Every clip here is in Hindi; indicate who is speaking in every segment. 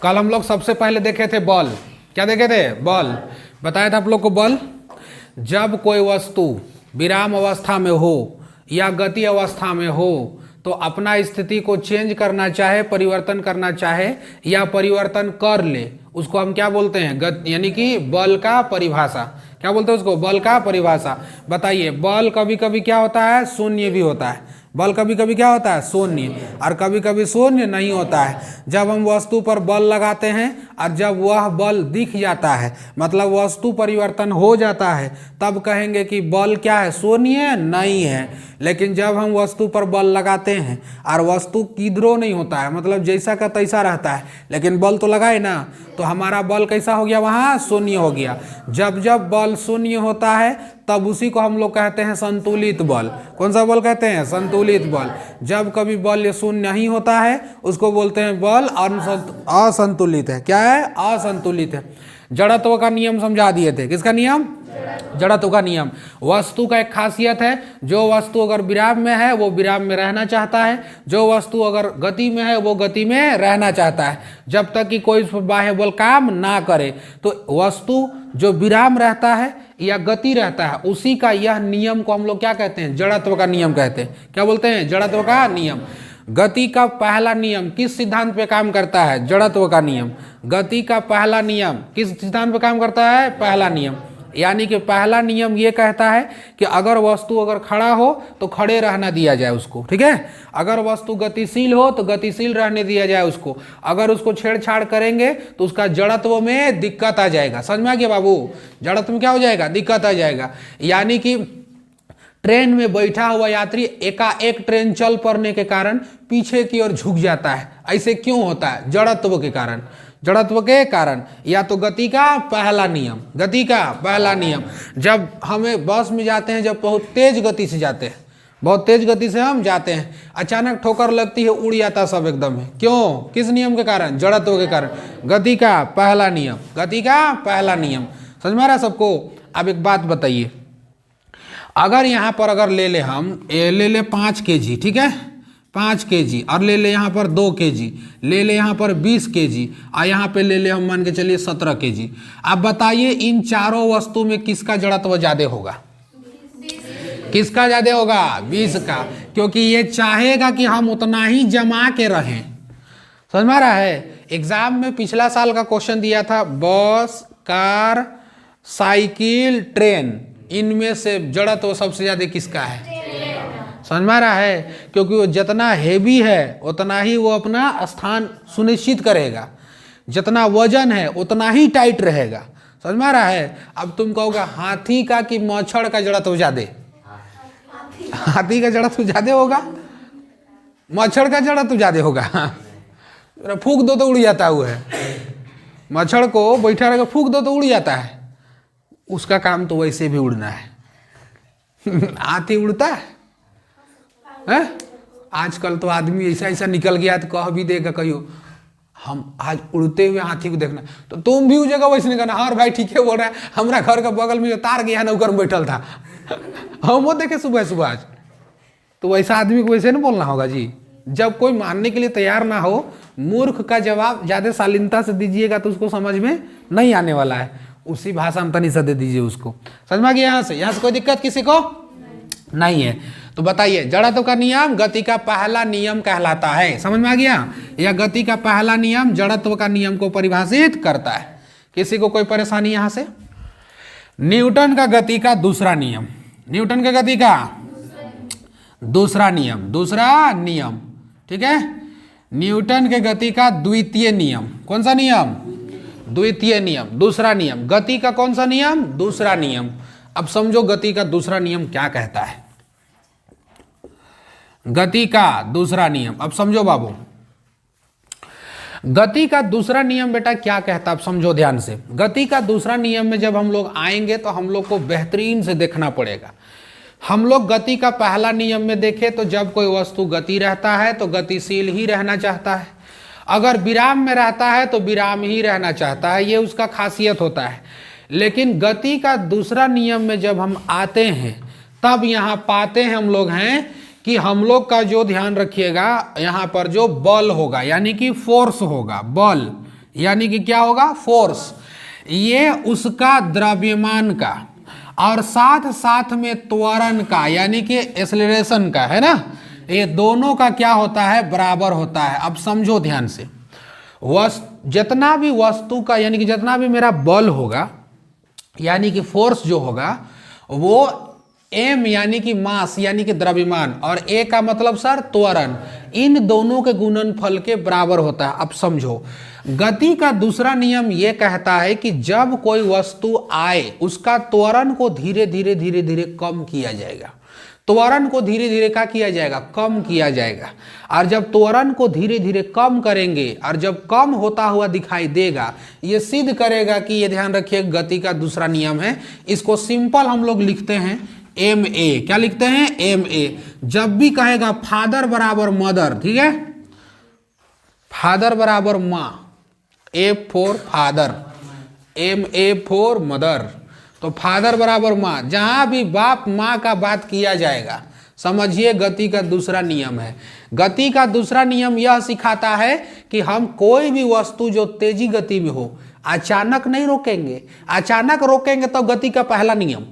Speaker 1: कल हम लोग सबसे पहले देखे थे बल। क्या देखे थे? बल। बताया था आप लोग को बल, जब कोई वस्तु विराम अवस्था में हो या गति अवस्था में हो तो अपना स्थिति को चेंज करना चाहे, परिवर्तन करना चाहे या परिवर्तन कर ले, उसको हम क्या बोलते हैं? यानी कि बल का परिभाषा। क्या बोलते हैं उसको? बल का परिभाषा। बताइए, बल कभी कभी क्या होता है? शून्य भी होता है। बल कभी कभी क्या होता है? शून्य। और कभी कभी शून्य नहीं होता है। जब हम वस्तु पर बल लगाते हैं और जब वह बल दिख जाता है, मतलब वस्तु परिवर्तन हो जाता है, तब कहेंगे कि बल क्या है? शून्य नहीं है। लेकिन जब हम वस्तु पर बल लगाते हैं और वस्तु किधरो नहीं होता है, मतलब जैसा का तैसा रहता है, लेकिन बल तो लगाए ना, तो हमारा बल कैसा हो गया? वहाँ शून्य हो गया। जब जब बल शून्य होता है तब उसी को हम लोग कहते हैं संतुलित बल। कौन सा बल कहते हैं? संतुलित बल। जब कभी बल शून्य नहीं होता है उसको बोलते हैं बल असंतुलित है। क्या है? असंतुलित है। जड़त्व का नियम समझा दिए थे। किसका नियम? जड़त्व का नियम। वस्तु का एक खासियत है, जो वस्तु अगर विराम में है वो विराम में रहना चाहता है, जो वस्तु अगर गति में है वो गति में रहना चाहता है, जब तक कि कोई बाह्य बल काम ना करे। तो वस्तु जो विराम रहता है या गति रहता है, उसी का यह नियम को हम लोग क्या कहते हैं? जड़त्व का नियम कहते हैं। क्या बोलते हैं? जड़त्व का नियम। गति का पहला नियम किस सिद्धांत पे काम करता है? जड़त्व का नियम। गति का पहला नियम किस सिद्धांत पे काम करता है? पहला नियम। यानी कि पहला नियम ये कहता है कि अगर वस्तु अगर खड़ा हो तो खड़े रहना दिया जाए उसको, ठीक है। अगर वस्तु गतिशील हो तो गतिशील रहने दिया जाए उसको। अगर उसको छेड़छाड़ करेंगे तो उसका जड़त्व में दिक्कत आ जाएगा। समझ में आ गया बाबू? जड़त्व में क्या हो जाएगा? दिक्कत आ जाएगा। यानी कि ट्रेन में बैठा हुआ यात्री एकाएक ट्रेन चल पड़ने के कारण पीछे की ओर झुक जाता है। ऐसे क्यों होता है? जड़त्व के कारण। जड़त्व के कारण। या तो गति का पहला नियम, गति का पहला नियम। जब हमें बस में जाते हैं, जब बहुत तेज गति से जाते हैं, बहुत तेज गति से हम जाते हैं, अचानक ठोकर लगती है, उड़ जाता सब एकदम है। क्यों? किस नियम के कारण? जड़त्व के कारण। गति का पहला नियम, गति का पहला नियम। समझ में आ रहा है सबको? अब एक बात बताइए, अगर यहाँ पर अगर ले ले हम ले ले 5 kg, ठीक है, 5 kg, और ले ले यहाँ पर 2 kg, ले ले यहाँ पर 20 kg, और यहाँ पे ले ले हम मान के चलिए 17 kg। अब बताइए इन चारों वस्तु में किसका जड़त्व ज्यादा होगा? किसका ज्यादा होगा? 20 का। क्योंकि ये चाहेगा कि हम उतना ही जमा के रहें। समझ में आ रहा है? एग्जाम में पिछला साल का क्वेश्चन दिया था, बस, कार, साइकिल, ट्रेन, इनमें से जड़त्व सबसे ज्यादा किसका है? समझ में आ रहा है? क्योंकि वो जितना हेवी है उतना ही वो अपना स्थान सुनिश्चित करेगा, जितना वजन है उतना ही टाइट रहेगा। समझ में आ रहा है? अब तुम कहोगे हाथी का कि मच्छर का जड़त्व ज्यादा? हाथी का जड़त्व ज्यादा होगा, मच्छर का जड़त्व ज्यादा होगा। फूंक दो तो उड़ जाता है। वो है मच्छर को बैठा रह फूंक दो तो उड़ जाता है, उसका काम तो वैसे भी उड़ना है। हाथी उड़ता है? आजकल तो आदमी ऐसा ऐसा निकल गया तो कह भी देगा कहियो हम आज उड़ते हुए हाथी को देखना, तो तुम भी उस जगह वैसे नहीं करना। हाँ भाई ठीक है बोल रहा है, हमारा घर का बगल में जो तार गया ना ऊपर में बैठल था, हम वो देखे सुबह सुबह आज। तो वैसा आदमी को वैसे नहीं बोलना होगा जी। जब कोई मानने के लिए तैयार ना हो, मूर्ख का जवाब ज्यादा शालीनता से दीजिएगा तो उसको समझ में नहीं आने वाला है। उसी भाषा में तनी सा दे दीजिए उसको। समझ में आ गया? यहाँ से कोई दिक्कत किसी को नहीं है। तो बताइए, जड़त्व का नियम गति का पहला नियम कहलाता है। समझ में आ गया? यह गति का पहला नियम जड़त्व का नियम को परिभाषित करता है। किसी को कोई परेशानी यहां से? न्यूटन का गति का दूसरा नियम, न्यूटन का गति का दूसरा नियम, दूसरा नियम, ठीक है। न्यूटन के गति का द्वितीय नियम, कौन सा नियम? द्वितीय नियम, दूसरा नियम। गति का कौन सा नियम? दूसरा नियम। अब समझो गति का दूसरा नियम क्या कहता है। गति का दूसरा नियम, अब समझो बाबू, गति का दूसरा नियम बेटा क्या कहता है? अब समझो ध्यान से। गति का दूसरा नियम में जब हम लोग आएंगे तो हम लोग को बेहतरीन से देखना पड़ेगा। हम लोग गति का पहला नियम में देखें तो जब कोई वस्तु गति रहता है तो गतिशील ही रहना चाहता है, अगर विराम में रहता है तो विराम ही रहना चाहता है, ये उसका खासियत होता है। लेकिन गति का दूसरा नियम में जब हम आते हैं तब यहाँ पाते हैं हम लोग हैं कि हम लोग का जो ध्यान रखिएगा, यहाँ पर जो बल होगा यानी कि फोर्स होगा, बल यानी कि क्या होगा, फोर्स, ये उसका द्रव्यमान का और साथ साथ में त्वरण का यानी कि एक्सेलरेशन का, है ना, ये दोनों का क्या होता है, बराबर होता है। अब समझो ध्यान से, जितना भी वस्तु का यानी कि जितना भी मेरा बल होगा यानी कि फोर्स जो होगा वो m यानी कि मास यानी कि द्रव्यमान और a का मतलब सर त्वरण, इन दोनों के गुणनफल के बराबर होता है। अब समझो, गति का दूसरा नियम ये कहता है कि जब कोई वस्तु आए उसका त्वरण को धीरे धीरे धीरे धीरे कम किया जाएगा, त्वरण को धीरे धीरे क्या किया जाएगा, कम किया जाएगा। और जब त्वरण को धीरे धीरे कम करेंगे और जब कम होता हुआ दिखाई देगा, ये सिद्ध करेगा कि, ये ध्यान रखिए, गति का दूसरा नियम है। इसको सिंपल हम लोग लिखते हैं एम ए। क्या लिखते हैं, एम ए। जब भी कहेगा फादर बराबर मदर, ठीक है, फादर बराबर माँ, A for father, M A for mother, तो फादर बराबर माँ, जहां भी बाप माँ का बात किया जाएगा समझिए गति का दूसरा नियम है। गति का दूसरा नियम यह सिखाता है कि हम कोई भी वस्तु जो तेजी गति में हो अचानक नहीं रोकेंगे। अचानक रोकेंगे तो गति का पहला नियम,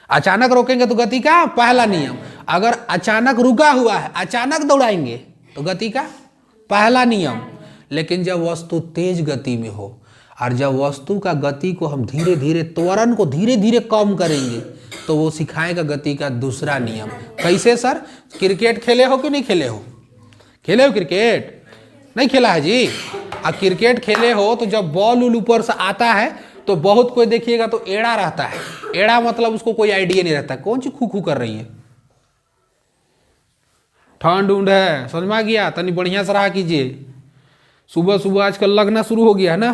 Speaker 1: अचानक रोकेंगे तो गति का पहला नियम। अगर अचानक रुका हुआ है अचानक दौड़ाएंगे तो गति का पहला नियम। लेकिन जब वस्तु तेज गति में हो और जब वस्तु का गति को हम धीरे धीरे, त्वरण को धीरे धीरे कम करेंगे तो वो सिखाएगा गति का दूसरा नियम। कैसे सर, क्रिकेट खेले हो कि नहीं खेले हो, खेले हो क्रिकेट, नहीं खेला है जी। अब क्रिकेट खेले हो तो जब बॉल ऊपर से आता है तो बहुत कोई देखिएगा तो एड़ा रहता है, एड़ा मतलब उसको कोई आइडिया नहीं रहता कौन सी खू खू कर रही है, ठंड उंड है, समझ में आ गया, तनी बढ़िया से रहा कीजिए। सुबह सुबह आजकल लगना शुरू हो गया है ना,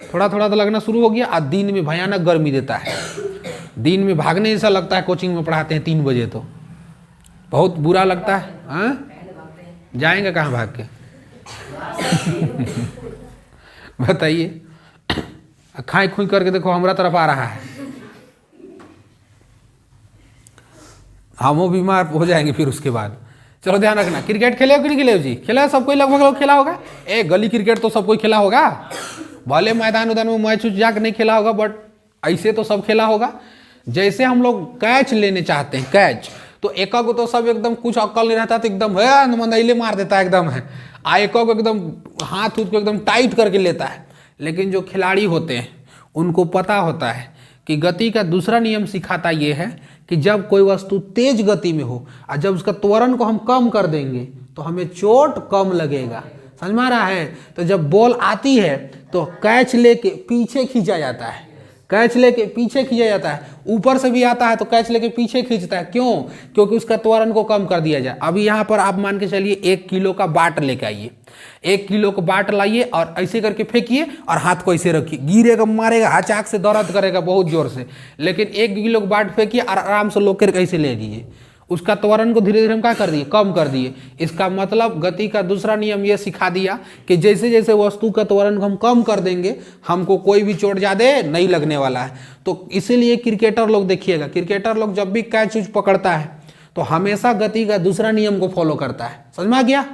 Speaker 1: थोड़ा थोड़ा तो लगना शुरू हो गया। और दिन में भयानक गर्मी देता है, दिन में भागने जैसा लगता है। कोचिंग में पढ़ाते हैं 3 बजे तो बहुत बुरा लगता है। हाँ जाएंगे कहाँ भाग के बताइए, खाई खुई करके देखो हमारा तरफ आ रहा है, हम वो बीमार हो जाएंगे फिर उसके बाद। चलो ध्यान रखना, क्रिकेट खेले हो कि नहीं खेले हो जी, खेला सब कोई लगभग लोग खेला होगा। गली क्रिकेट तो सब कोई खेला होगा, भले मैदान उदान में मैच जाकर नहीं खेला होगा बट ऐसे तो सब खेला होगा। जैसे हम लोग कैच लेने चाहते हैं, कैच तो एक को तो सब एकदम कुछ अक्ल नहीं रहता तो एकदम है मंदैले मार देता है एकदम है, एक को एकदम हाथ उठ को एकदम टाइट करके लेता है। लेकिन जो खिलाड़ी होते हैं उनको पता होता है कि गति का दूसरा नियम सिखाता ये है कि जब कोई वस्तु तेज गति में हो और जब उसका त्वरण को हम कम कर देंगे तो हमें चोट कम लगेगा। समझ में आ रहा है। तो जब बॉल आती है तो कैच लेके पीछे खींचा जाता है, कैच लेके पीछे खींचा जाता है, ऊपर से भी आता है तो कैच लेके पीछे खींचता है। क्यों? क्योंकि उसका त्वरण को कम कर दिया जाए। अभी यहाँ पर आप मान के चलिए 1 किलो का बाट लेके आइए, 1 किलो का बाट लाइए और ऐसे करके फेंकिए और हाथ को ऐसे रखिए, गिरेगा मारेगा, अचाक से दर्द करेगा बहुत जोर से। लेकिन 1 किलो का बाट फेंकिए और आराम से लोग कर ऐसे ले लीजिए, उसका त्वरण को धीरे धीरे हम क्या कर दिए, कम कर दिए। इसका मतलब गति का दूसरा नियम ये सिखा दिया कि जैसे जैसे वस्तु का त्वरण को हम कम कर देंगे हमको कोई भी चोट ज़्यादा नहीं लगने वाला है। तो इसीलिए क्रिकेटर लोग देखिएगा, क्रिकेटर लोग जब भी कैच उच पकड़ता है तो हमेशा गति का दूसरा नियम को फॉलो करता है। समझ में आ गया।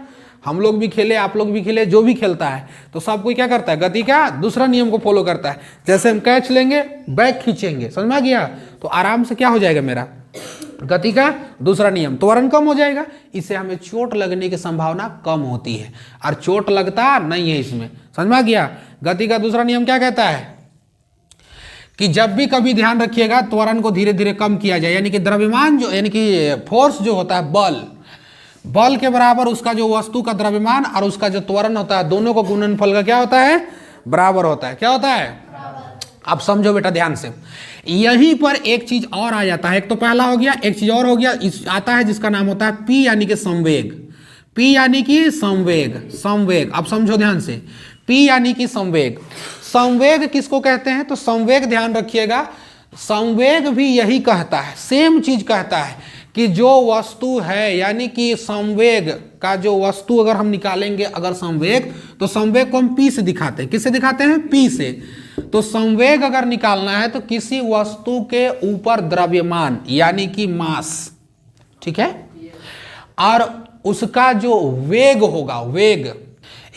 Speaker 1: हम लोग भी खेले, आप लोग भी खेले, जो भी खेलता है तो सब कोई क्या करता है, गति का दूसरा नियम को फॉलो करता है। जैसे हम कैच लेंगे, बैक खींचेंगे, समझ में आ गया, तो आराम से क्या हो जाएगा, मेरा गति का दूसरा नियम, त्वरण कम हो जाएगा। इससे हमें चोट लगने की संभावना कम होती है और चोट लगता नहीं है इसमें। समझ में आ गया। गति का दूसरा नियम क्या कहता है कि जब भी कभी ध्यान रखिएगा त्वरण को धीरे धीरे कम किया जाए, यानी कि द्रव्यमान जो, यानी कि फोर्स जो होता है, बल के बराबर उसका जो वस्तु का द्रव्यमान और उसका जो त्वरण होता है, दोनों को गुणनफल का क्या होता है, बराबर होता है। क्या होता है, अब समझो बेटा ध्यान से। यहीं पर एक चीज और आ जाता है, एक तो पहला हो गया, एक चीज और हो गया, आता है जिसका नाम होता है पी यानी कि संवेग। पी यानी कि संवेग। अब समझो ध्यान से, पी यानी कि संवेग। संवेग किसको कहते हैं, तो संवेग ध्यान रखिएगा, संवेग भी यही कहता है, सेम चीज कहता है कि जो वस्तु है, यानी कि संवेग का जो वस्तु अगर हम निकालेंगे अगर संवेग, तो संवेग को हम पी से दिखाते हैं। किससे दिखाते हैं, पी से। तो संवेग अगर निकालना है तो किसी वस्तु के ऊपर द्रव्यमान यानी कि मास, ठीक है, और उसका जो वेग होगा, वेग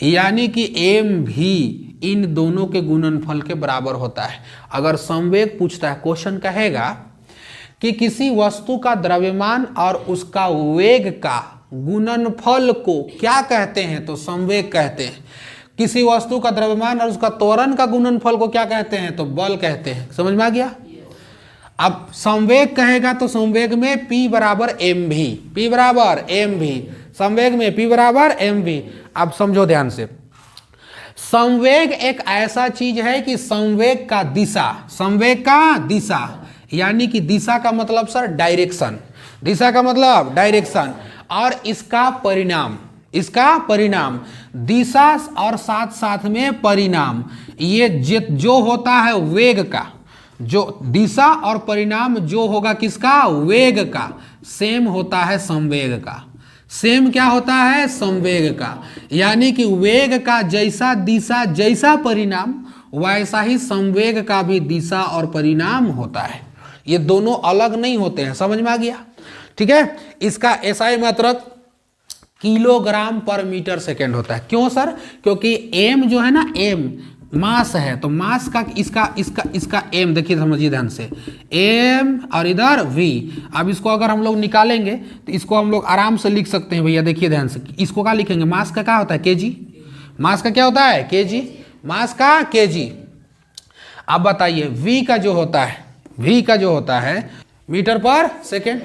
Speaker 1: यानी कि m भी इन दोनों के गुणनफल के बराबर होता है। अगर संवेग पूछता है, क्वेश्चन कहेगा कि किसी वस्तु का द्रव्यमान और उसका वेग का गुणनफल को क्या कहते हैं, तो संवेग कहते हैं। किसी वस्तु का द्रव्यमान और उसका त्वरण का गुणनफल को क्या कहते हैं, तो बल कहते हैं। समझ में आ गया? अब संवेग कहेगा तो संवेग में P बराबर mv, P बराबर mv, संवेग में P बराबर mv। अब समझो ध्यान से, संवेग एक ऐसा चीज है कि संवेग का दिशा, संवेग का दिशा यानी कि दिशा का मतलब सर डायरेक्शन, दिशा का मतलब डायरेक्शन, और इसका परिणाम, इसका परिणाम, दिशा और साथ साथ में परिणाम, ये जो होता है वेग का, जो दिशा और परिणाम जो होगा किसका, वेग का, सेम होता है संवेग का। सेम क्या होता है, संवेग का। यानी कि वेग का जैसा दिशा जैसा परिणाम, वैसा ही संवेग का भी दिशा और परिणाम होता है। ये दोनों अलग नहीं होते हैं। समझ में आ गया? ठीक है। इसका एसआई मात्रक किलोग्राम पर मीटर सेकेंड होता है। क्यों सर? क्योंकि m जो है ना, m मास है, तो मास का इसका m देखिए, समझिए ध्यान से, m और इधर v। अब इसको अगर हम लोग निकालेंगे तो इसको हम लोग आराम से लिख सकते हैं भैया। देखिए ध्यान से, इसको क्या लिखेंगे, मास का क्या होता है, kg, मास का क्या होता है, kg, मास का kg। अब बताइए v का जो होता है, v का जो होता है मीटर पर सेकेंड,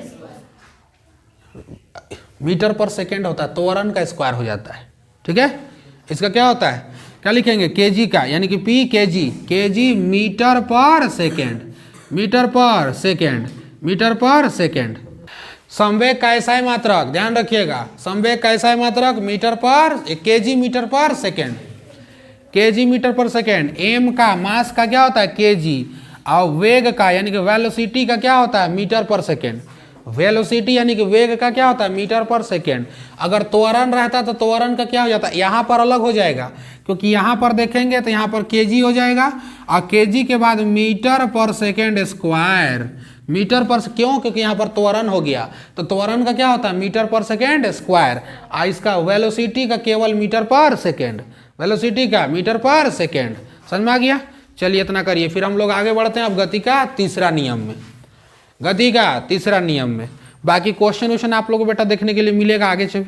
Speaker 1: मीटर पर सेकेंड होता है, त्वरण का स्क्वायर हो जाता है। ठीक है। इसका क्या होता है, क्या लिखेंगे, केजी का, यानी कि पी केजी, केजी मीटर पर सेकेंड, मीटर पर सेकेंड, मीटर पर सेकेंड। संवेग का एसआई मात्रक ध्यान रखिएगा, संवेग का एसआई मात्रक मीटर पर, केजी मीटर पर सेकेंड, केजी मीटर पर सेकेंड। एम का मास का क्या होता है, केजी, और वेग का यानी कि वेलोसिटी का क्या होता है, मीटर पर सेकेंड। वेलोसिटी यानी कि वेग का क्या होता है, मीटर पर सेकेंड। अगर त्वरण रहता तो त्वरण का क्या हो जाता है, यहाँ पर अलग हो जाएगा, क्योंकि यहाँ पर देखेंगे तो यहाँ पर केजी हो जाएगा, और केजी के बाद मीटर पर सेकेंड स्क्वायर, मीटर पर, क्यों, क्योंकि यहाँ पर त्वरण हो गया, तो त्वरण का क्या होता है, मीटर पर सेकेंड स्क्वायर। और इसका वेलोसिटी का केवल मीटर पर सेकेंड, वेलोसिटी का मीटर पर सेकेंड। समझ में आ गया? चलिए इतना करिए, फिर हम लोग आगे बढ़ते हैं अब गति का तीसरा नियम में, गति का तीसरा नियम में। बाकी क्वेश्चन आप लोगों को बेटा देखने के लिए मिलेगा आगे चल।